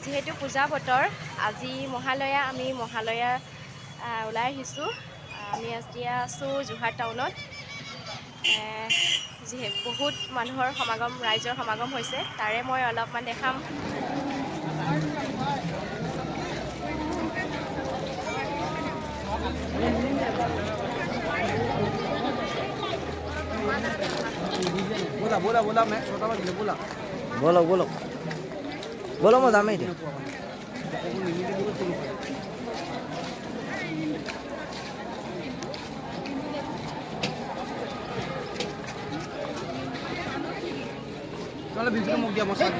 যিহেতু পূজা বতৰ আজি মহালয়া আমি মহালয়া ওলাই আহিছোঁ। আমি এতিয়া আছোঁ যোৰহাট টাউনত। যিহেতু বহুত মানুহৰ সমাগম ৰাইজৰ সমাগম হৈছে, তাৰে মই অলপমান দেখাম। बोला बोला मैं बोला बोलो बोलो बोलो मैं जामे दे चलो बीच में मुक गया मसाला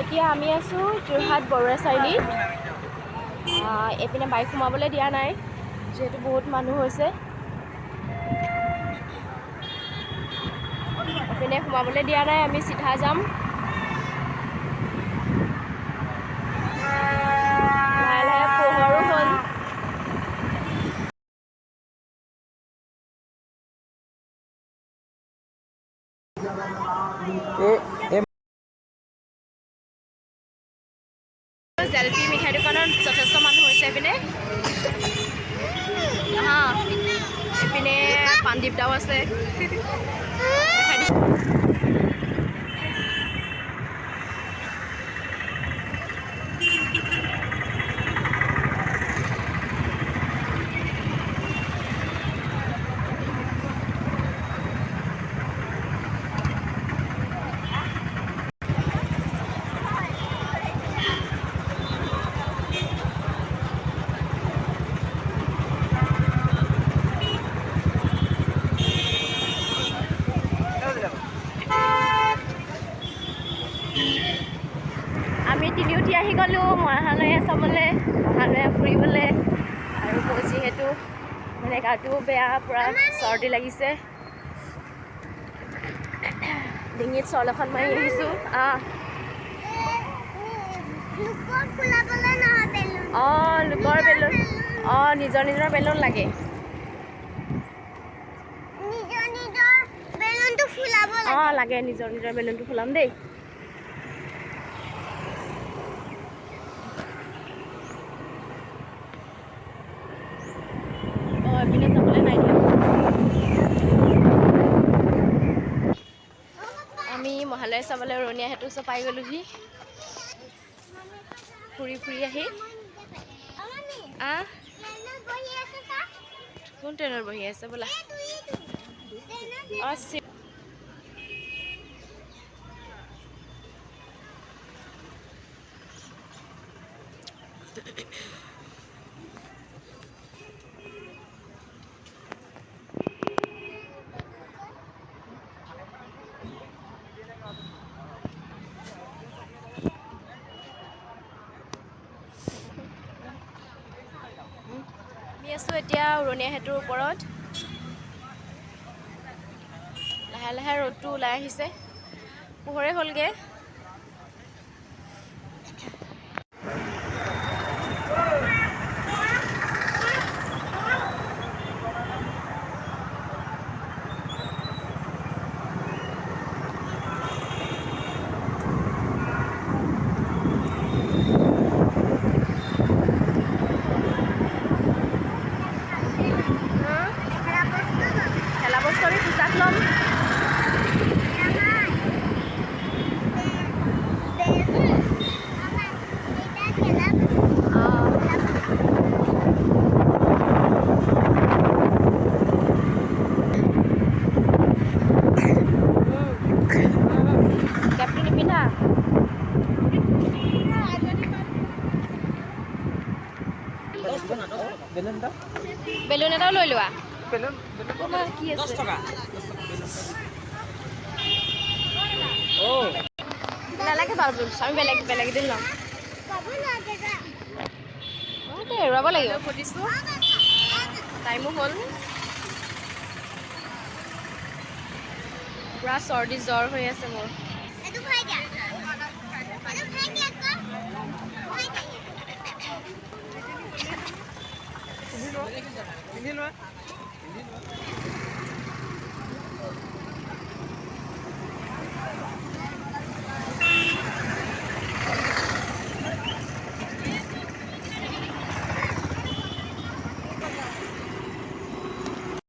এতিয়া আমি আছোঁ যোৰহাট বৰুৱা চাৰিআলিত। এইপিনে বাইক সোমাবলৈ দিয়া নাই, যিহেতু বহুত মানুহ হৈছে। এইপিনে সোমাবলৈ দিয়া নাই, আমি চিধা যাম। লাহে লাহে পোহৰো হ'ল। জেলপি মিঠাই দোকানত যথেষ্ট মানুহ হৈছে। এইপিনে এইপিনে পানদীপ দাও আছে। আমি তিনিউঠি আহি গ'লোঁ মহালয়া চাবলৈ, মহালয়া ফুৰিবলৈ। আৰু যিহেতু মানে গাটো বেয়া, পূৰা চৰ্দি লাগিছে, ডিঙিত চল এখন মাৰি আহিছোঁ। লোকৰ বেলুন নিজৰ নিজৰ বেলুন লাগে। লাগে নিজৰ নিজৰ বেলুনটো ফুলাম দেই। এইপিনে যাবলৈ নাই দিয়া। আমি মহালয়া চাবলৈ ৰঙীয়া সেতু ওচৰ পাই গ'লোহি। ফুৰি ফুৰি আহি কোন ট্ৰেইনত বহি আছে বোলা? আমি আছোঁ এতিয়া উৰণীয়া সেতুৰ ওপৰত। লাহে লাহে ৰ'দটো ওলাই আহিছে, পোহৰে হ'লগৈ। খেলা বস্তু আমি পূজাত ল'ম। বেলুন এটা বেলুন এটাও লৈ লোৱা বেলুন তোমাৰ কি আছে অ' নালাগে বাৰু আমি বেলেগ বেলেগ দিন ল'ম এৰুৱাব লাগিব সুধিছোঁ টাইমো হ'ল পুৰা চৰ্দি জ্বৰ হৈ আছে মোৰ